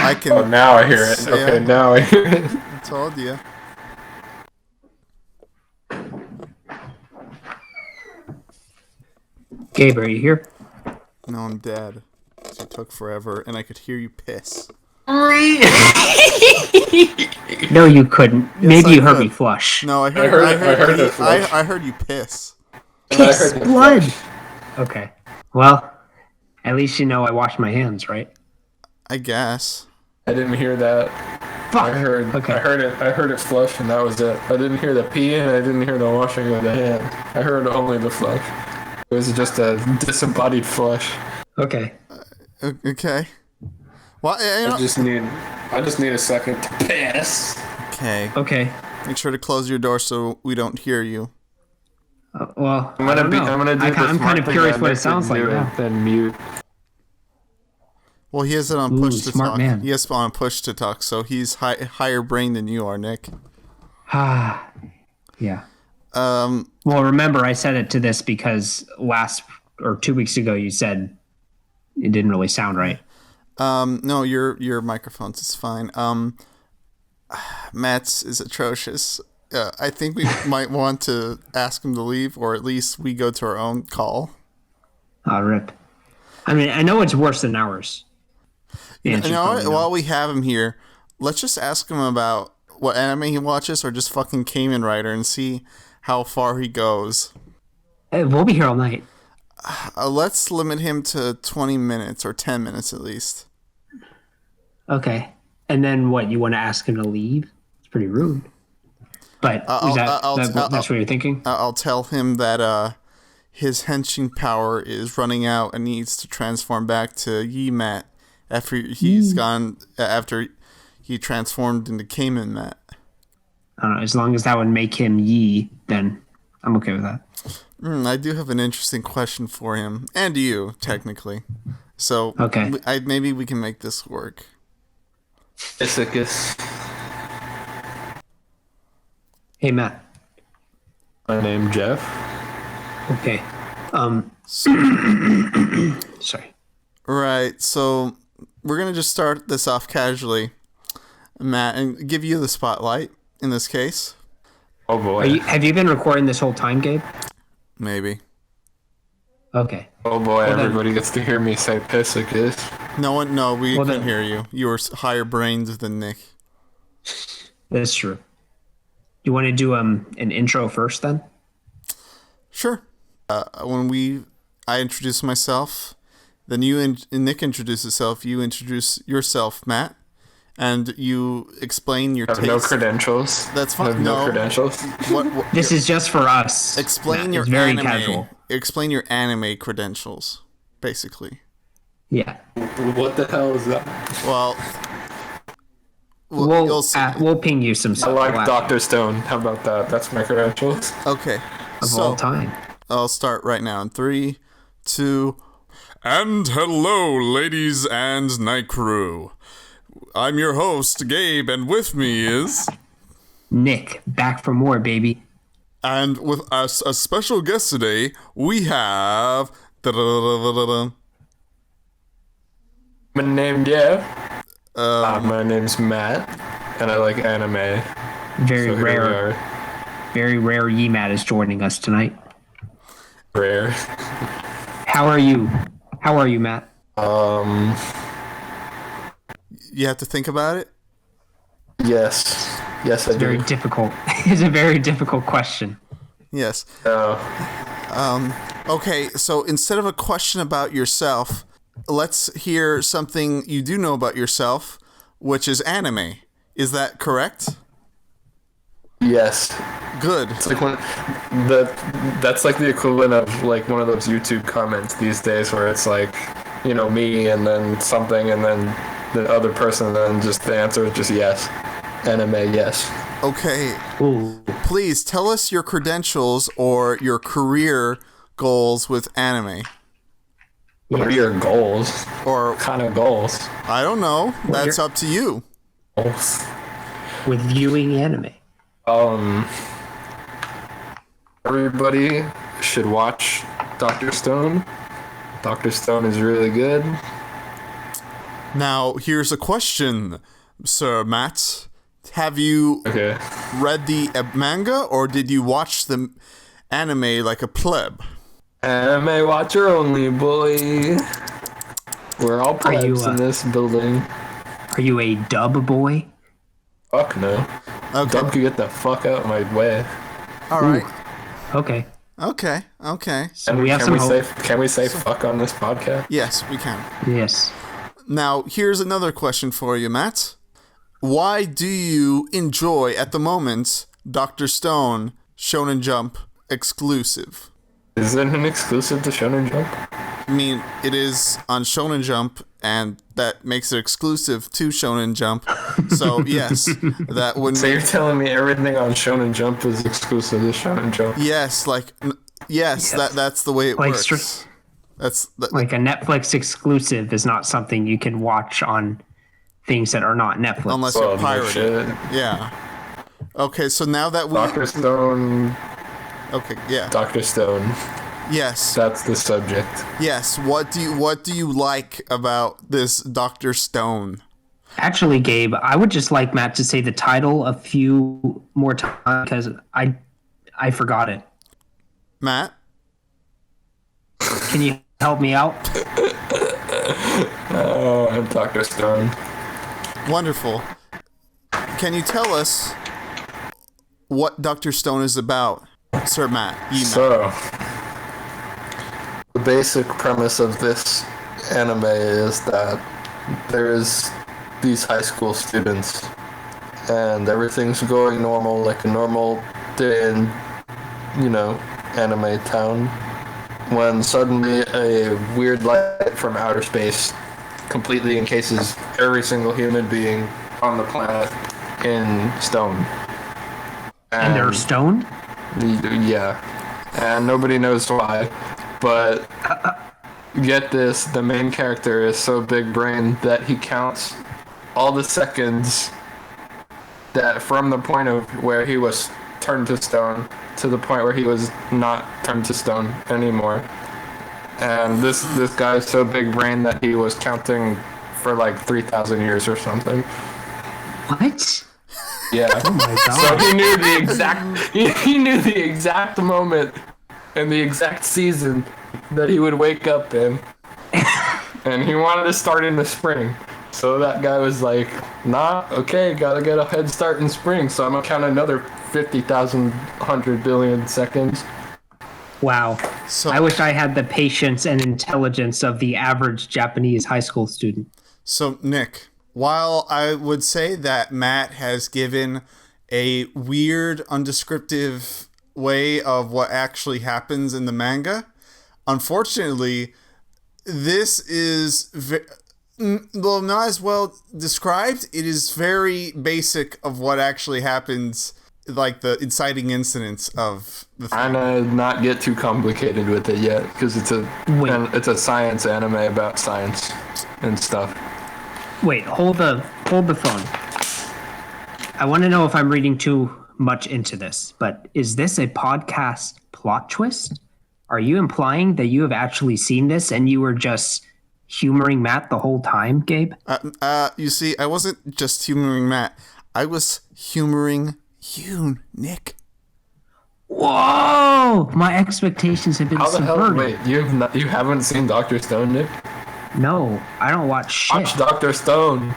I can. Oh, now I hear it. Okay, now I hear it. I told you. Gabe, are you here? No, I'm dead. It took forever, and I could hear you piss. No, you couldn't. Yes, Maybe I you heard could. me flush. No, I heard the flush. I heard you piss. Piss blood. Okay. Well, at least you know I washed my hands, right? I guess. I didn't hear that. Fuck. I heard it flush, and that was it. I didn't hear the pee, and I didn't hear the washing of the hand. I heard only the flush. It was just a disembodied flush. Okay. Okay. Well, I just need a second to piss. Okay. Okay. Make sure to close your door so we don't hear you. Well, I'm kind of curious what it sounds like. Then mute. Well, he has it on push to smart talk. man. He has it on push to talk, so he's higher brain than you are, Nick. Ah, yeah. Well, remember, I said it to this because 2 weeks ago you said it didn't really sound right. No, your microphones is fine. Matt's is atrocious. I think we might want to ask him to leave, or at least we go to our own call. Rip. I mean, I know it's worse than ours. While we have him here, let's just ask him about what anime he watches, or just fucking Kamen Rider, and see how far he goes. Hey, we'll be here all night. Let's limit him to 20 minutes, or 10 minutes at least. Okay. And then what, you want to ask him to leave? It's pretty rude. But that's what you're thinking? I'll tell him that his henshin power is running out and needs to transform back to Yi-Mat after after he transformed into Kamen Mat. I don't know, as long as that would make him Yi, then I'm okay with that. I do have an interesting question for him, and you, technically. So okay. Maybe we can make this work. Issacus. Hey, Matt. My name's Jeff. Okay. Sorry. Right, so we're going to just start this off casually, Matt, and give you the spotlight in this case. Oh, boy. Have you been recording this whole time, Gabe? Maybe. Okay. Oh, boy, well, everybody gets to hear me say Issacus. We can hear you. You are higher brains than Nick. That's true. You want to do an intro first, then? Sure. I introduce myself, then you and Nick introduce yourself. You introduce yourself, Matt, and you explain your taste. No credentials. That's fine. No credentials. What, this is just for us. Explain Matt, your it's very anime. Casual. Explain your anime credentials, basically. Yeah. What the hell is that? Well, we'll ping you some stuff. I like Dr. Stone. How about that? That's my credentials. Okay. Of all time. I'll start right now in 3, 2... And hello, ladies and KamenKrew. I'm your host, Gabe, and with me is... Nick, back for more, baby. And with us, a special guest today, we have... My name's Jeff. My name's Matt, and I like anime. Very rare Yi-Mat is joining us tonight. Rare. How are you? How are you, Matt? You have to think about it? Yes, I do. Very difficult. It's a very difficult question. Yes. Okay, so instead of a question about yourself, let's hear something you do know about yourself, which is anime. Is that correct? Yes. Good. It's like that's like the equivalent of like one of those YouTube comments these days where it's like, you know, me and then something and then the other person and then just the answer is just yes. Anime, yes. Okay. Ooh. Please tell us your credentials or your career goals with anime. What are your goals? Or what kind of goals? I don't know. That's up to you. Goals. With viewing anime. Everybody should watch Dr. Stone. Dr. Stone is really good. Now, here's a question, Sir Matt. Have you read the manga, or did you watch the anime like a pleb? Anime watcher only, boy. We're all plebs in this building. Are you a dub boy? Fuck no. Okay. Dub can get the fuck out of my way. All right. Okay. So we have some hope. Can we say fuck on this podcast? Yes, we can. Yes. Now, here's another question for you, Matt. Why do you enjoy, at the moment, Dr. Stone Shonen Jump exclusive? Is it an exclusive to Shonen Jump? I mean, it is on Shonen Jump, and that makes it exclusive to Shonen Jump. So, yes, that would So you're telling me everything on Shonen Jump is exclusive to Shonen Jump? Yes, that's the way it works. Like a Netflix exclusive is not something you can watch on things that are not Netflix. Unless you're pirated. Yeah. Okay, so now that we... Dr. Stone... Okay, yeah. Dr. Stone. Yes. That's the subject. Yes. What do you like about this Dr. Stone? Actually, Gabe, I would just like Matt to say the title a few more times because I forgot it. Matt? Can you help me out? Oh, I'm Dr. Stone. Wonderful. Can you tell us what Dr. Stone is about, Sir Matt? So, the basic premise of this anime is that there's these high school students, and everything's going normal, like a normal day in, anime town, when suddenly a weird light from outer space completely encases every single human being on the planet in stone. And they're stone? Yeah. And nobody knows why. But get this, the main character is so big brain that he counts all the seconds that from the point of where he was turned to stone to the point where he was not turned to stone anymore. And this guy is so big brain that he was counting for like 3,000 years or something. What? Yeah. Oh my god. So he knew the exact moment and the exact season that he would wake up in. And he wanted to start in the spring. So that guy was like, nah, okay, gotta get a head start in spring, so I'm gonna count another 50,000, 100 billion seconds. Wow. So, I wish I had the patience and intelligence of the average Japanese high school student. So, Nick, while I would say that Matt has given a weird, undescriptive way of what actually happens in the manga, unfortunately, this is... well, not as well described. It is very basic of what actually happens, like the inciting incidents of the thing. I'm gonna not get too complicated with it yet, because it's a science anime about science and stuff. Wait, hold the phone. I want to know if I'm reading too much into this, but is this a podcast plot twist? Are you implying that you have actually seen this and you were just humoring Matt the whole time, Gabe? You see, I wasn't just humoring Matt. I was humoring you, Nick. Whoa! My expectations have been subverted. How the hell? Wait, you haven't seen Dr. Stone, Nick? No, I don't watch shit. Watch Dr. Stone.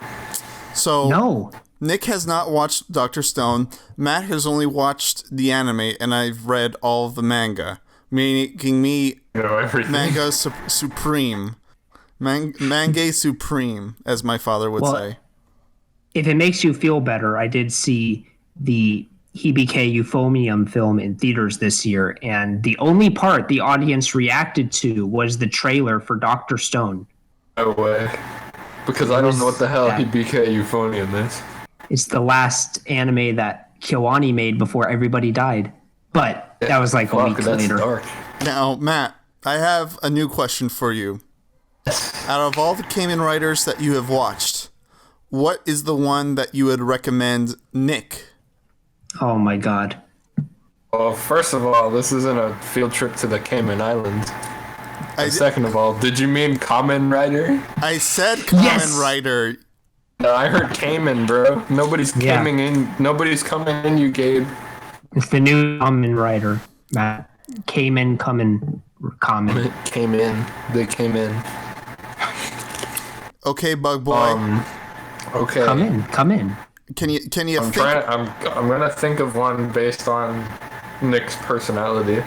So no. Nick has not watched Dr. Stone. Matt has only watched the anime, and I've read all of the manga, making me manga supreme. Manga supreme, as my father would say. If it makes you feel better, I did see the Hibike Euphonium film in theaters this year, and the only part the audience reacted to was the trailer for Dr. Stone. No way. Because I don't know what the hell Hibike Euphonium is. It's the last anime that Kyoani made before everybody died. But that was like a week later. Dark. Now, Matt, I have a new question for you. Out of all the Kamen writers that you have watched, what is the one that you would recommend Nick? Oh my god. Well, first of all, this isn't a field trip to the Cayman Islands. Second of all, did you mean Kamen Rider? I said Kamen Rider. No, I heard Kamen, bro. Nobody's coming in. Nobody's coming in, you Gabe. It's the new Kamen Rider, Matt. Kamen. Came in. They came in. Okay, Bug Boy. Okay. Come in. Can you I'm gonna think of one based on Nick's personality.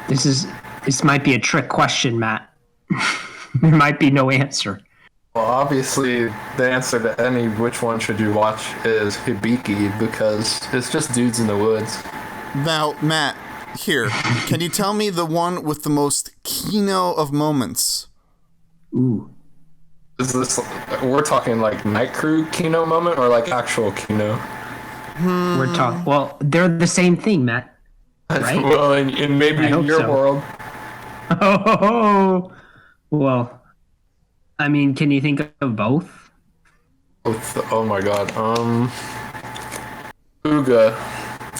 This might be a trick question, Matt. There might be no answer. Well, obviously, the answer to any which one should you watch is Hibiki, because it's just dudes in the woods. Now, Matt, here, can you tell me the one with the most kino of moments? Ooh. Is this, we're talking like Night Crew kino moment or like actual kino? We're talking. Well, they're the same thing, Matt. Right? Well, in maybe in your world. Oh, well. I mean, can you think of both? Oh my god. Uga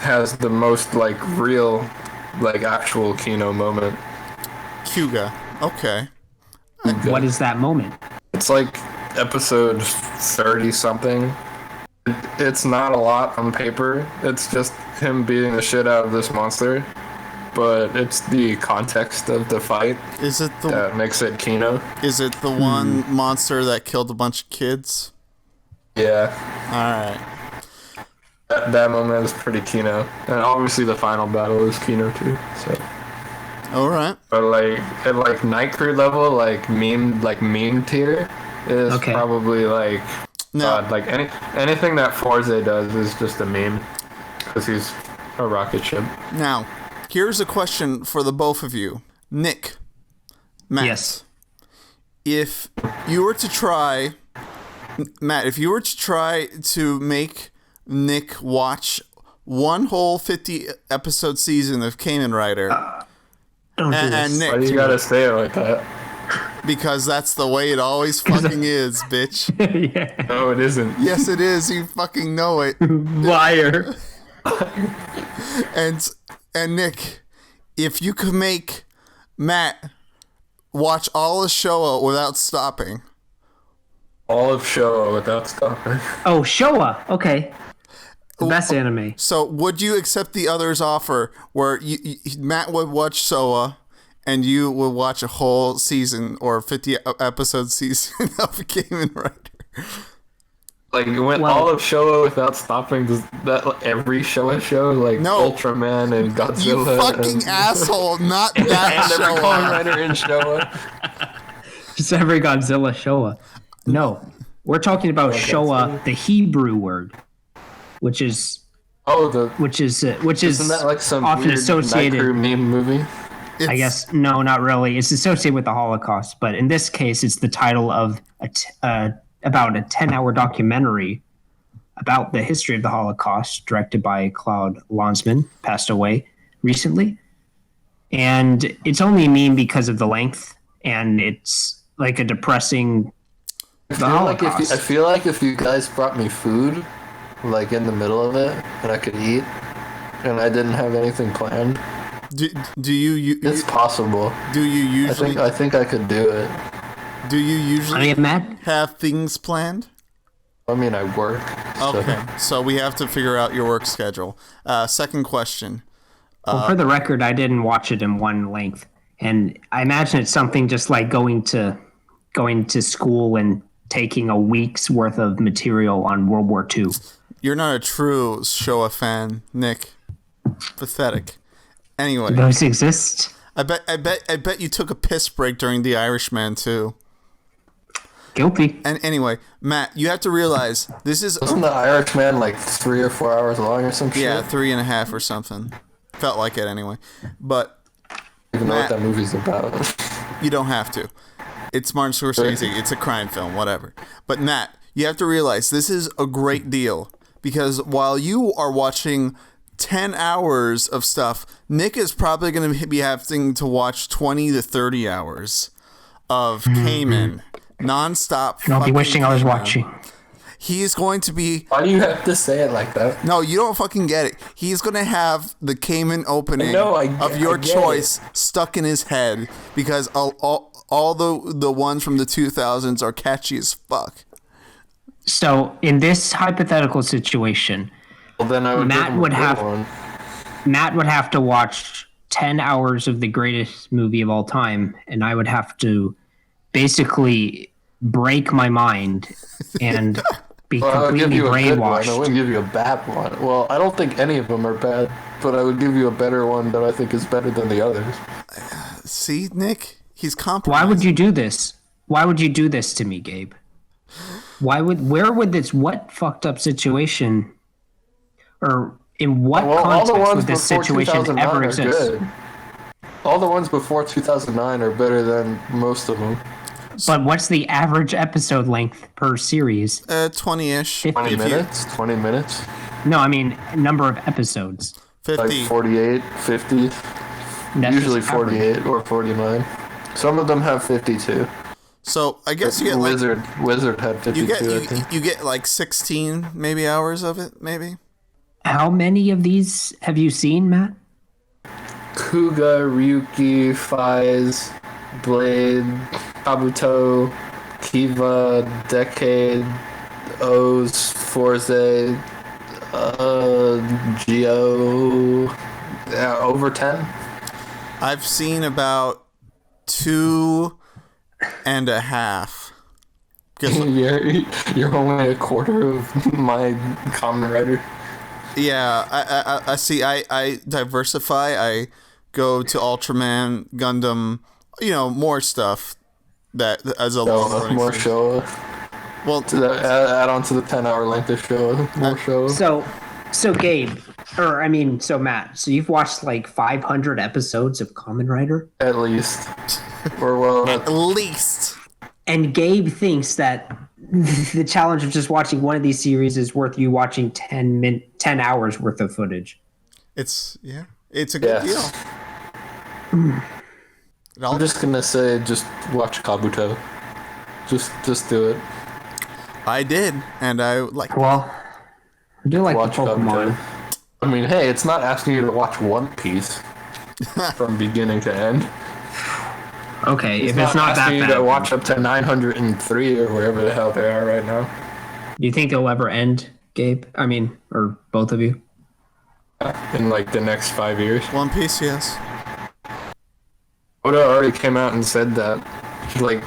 has the most like real, like actual kino moment. Hyuga. Okay. What is that moment? It's like episode 30 something. It's not a lot on paper. It's just him beating the shit out of this monster. But it's the context of the fight that makes it kino. Is it the one monster that killed a bunch of kids? Yeah. Alright. That moment is pretty kino. And obviously the final battle is kino too. So. Alright. But like at like Night Crew level, like meme tier is probably like like anything that Forze does is just a meme. Because he's a rocket ship. Now, here's a question for the both of you. Nick, Matt. Yes. If you were to try to make Nick watch one whole 50 episode season of Kamen Rider, and Nick, why you gotta say it like that? Because that's the way it always fucking is, bitch. Yeah. No, it isn't. Yes, it is. You fucking know it. Liar. And Nick, if you could make Matt watch all of Showa without stopping. All of Showa without stopping. Oh, Showa. Okay. The best anime. So would you accept the other's offer where Matt would watch Showa and you would watch a whole season or 50 episode season of Kamen Rider? Like, you went all of Showa without stopping. Does that every Showa show? Like, no. Ultraman and Godzilla. You fucking asshole. Not that and Showa. every Kamen Rider in Showa. Just every Godzilla Showa. No. We're talking about Showa, the Hebrew word, which is isn't that like some often weird associated Night Crew meme movie? I guess no, not really. It's associated with the Holocaust, but in this case, it's the title of about a 10-hour documentary about the history of the Holocaust, directed by Claude Lanzmann, passed away recently. And it's only a meme because of the length, and it's like a depressing. I feel like if you guys brought me food, like in the middle of it, and I could eat, and I didn't have anything planned. Do you? It's possible. Do you usually? I think I could do it. Do you usually have things planned? I mean, I work. Okay, so we have to figure out your work schedule. Second question. Well, for the record, I didn't watch it in one length, and I imagine it's something just like going to school and taking a week's worth of material on World War II. You're not a true Showa fan, Nick. Pathetic. Anyway, those exist. I bet you took a piss break during The Irishman too. Guilty. And anyway, Matt, you have to realize this is. Wasn't The Irishman like 3 or 4 hours long or some shit? Yeah, 3.5 or something. Felt like it anyway. But I don't even know what that movie's about. You don't have to. It's Martin Scorsese. It's a crime film, whatever. But Matt, you have to realize this is a great deal because while you are watching 10 hours of stuff, Nick is probably going to be having to watch 20 to 30 hours of Kamen nonstop. And I'll be wishing I was watching. He's going to be... Why do you have to say it like that? No, you don't fucking get it. he's gonna have the Kamen opening of your I get choice stuck in his head because all the ones from the 2000s are catchy as fuck. So in this hypothetical situation, Well, then I would Matt give him would a good have- one. Matt would have to watch 10 hours of the greatest movie of all time, and I would have to basically break my mind and be Well, I would give completely you a good one. I brainwashed. wouldn't give you a bad one. Well, I don't think any of them are bad, but I would give you a better one that I think is better than the others. See, Nick, he's compromised. Why would you do this? Why would you do this to me, Gabe? What fucked up situation, or in what Well, all the context ones would this before situation 2009 ever are exist? good. All the ones before 2009 are better than most of them. But what's the average episode length per series? 20-ish. 50. 20 minutes? No, I mean number of episodes. 50. Like 48, 50. That's Usually just average. 48 or 49. Some of them have 52. So I guess you get like Wizard had 52, I think. you get like 16 maybe hours of it, maybe. How many of these have you seen, Matt? Kuga, Ryuki, Faiz, Blade, Kabuto, Kiva, Decade, O's, Forze, Geo, over 10. I've seen about 2.5. You're only a quarter of my Kamen Rider. Yeah, I see. I diversify. I go to Ultraman, Gundam, more stuff that as a long running More series. show. Well, Add on to the 10-hour length of show. More show. So Gabe, so Matt, so you've watched like 500 episodes of Kamen Rider, At least. Or well, at least. and Gabe thinks that the challenge of just watching one of these series is worth you watching 10 hours worth of footage. It's a good Yes. deal. I'm just gonna say, just watch Kabuto. Just do it. I did, and I like. Well, I do like Watch the Pokemon. Kabuto. I mean, hey, it's not asking you to watch One Piece from beginning to end. Okay, if it's not that asking you bad, to watch up to 903 or wherever the hell they are right now. do you think it'll ever end, Gabe? Or both of you? In like the next 5 years. One Piece, yes. Oda already came out and said that, like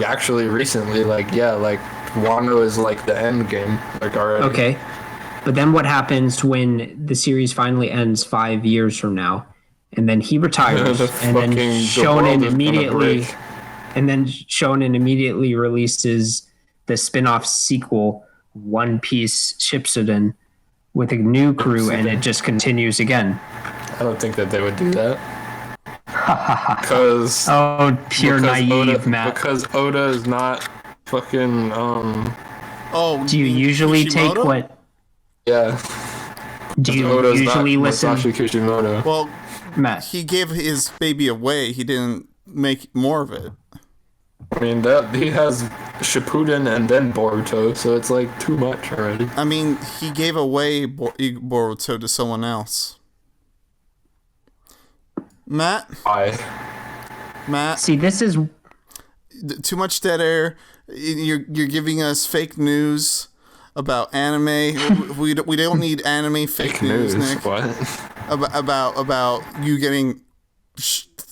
actually recently, Wano is like the end game, already. Okay, but then what happens when the series finally ends 5 years from now, and then he retires, and then Shonen immediately releases the spin-off sequel, One Piece Shippuden, with a new crew, and it just continues again. I don't think that they would do that. Because Pure naive, Matt. Because Oda is not fucking Oh, Do you usually take Kishimoto? what? yeah. Do you Oda's usually not listen, Masashi Kishimoto. Well, Matt? he gave his baby away. He didn't make more of it. I mean that he has Shippuden and then Boruto, so it's like too much already. I mean, he gave away Boruto to someone else. Matt, Why? See, this is too much dead air. You're giving us fake news about anime. we don't need anime fake news, Nick. What? About you getting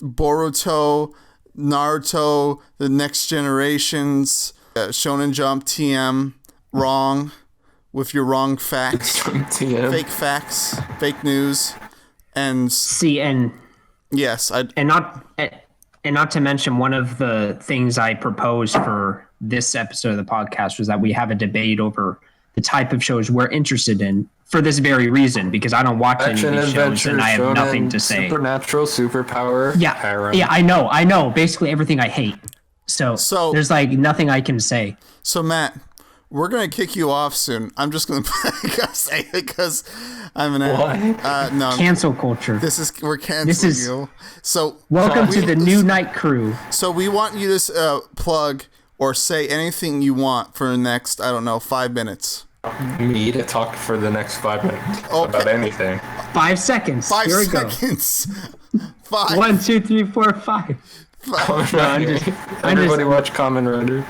Boruto, Naruto, the next generations, Shonen Jump, TM, wrong with your wrong facts, TM. fake facts, fake news, and see, and yes, not to mention, one of the things I proposed for this episode of the podcast was that we have a debate over the type of shows we're interested in for this very reason, because I don't watch any Action, of these shows adventure, and I have shonen, nothing to say. Supernatural, superpower. Yeah, harem. yeah, I know. Basically everything I hate. So there's like nothing I can say. So Matt, we're gonna kick you off soon. I'm just gonna say it because I'm an no. Cancel culture. We're canceling you. So Welcome to the new night crew. So we want you to plug or say anything you want for the next 5 minutes. me to talk for the next 5 minutes about anything. 5 seconds. 5 Here we seconds. go. 5. 1, 2, 3, 4, 5. Everybody watch Kamen Rider.